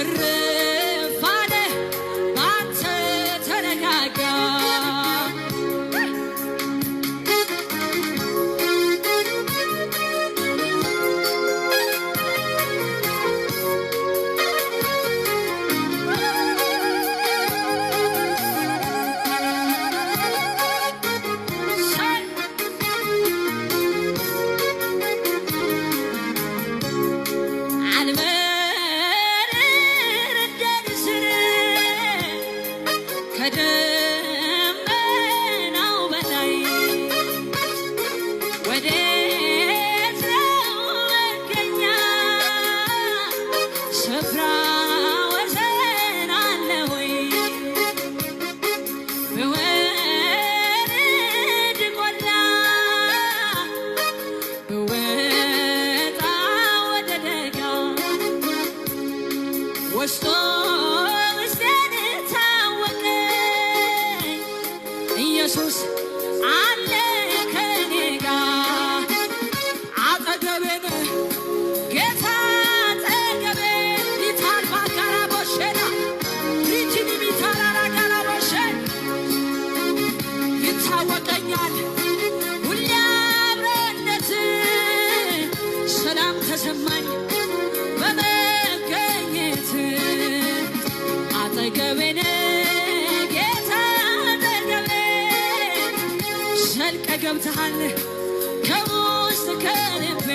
እርፋለ ባንተ ተረጋጋ ከደመናው በላይ ወዴት ነው መገኛ ስፍራ ወሰን አለ ወይ ብወርድ ቆላ ብወጣ ወደ ደጋ ወስቶ ኢየሱስ አለ ከኔ ጋር አጠገቤ ነህ ጌታ አጠገቤ ይታልባ ካራቦሼና ሪጅኒ ሚታራራ ካራቦሼ ይታወቀኛል ሁሌ አብረነት ሰላም ተሰማኝ በመገኘት አጠገቤ ነህ ገብተሃል ከውስጥ ከልቤ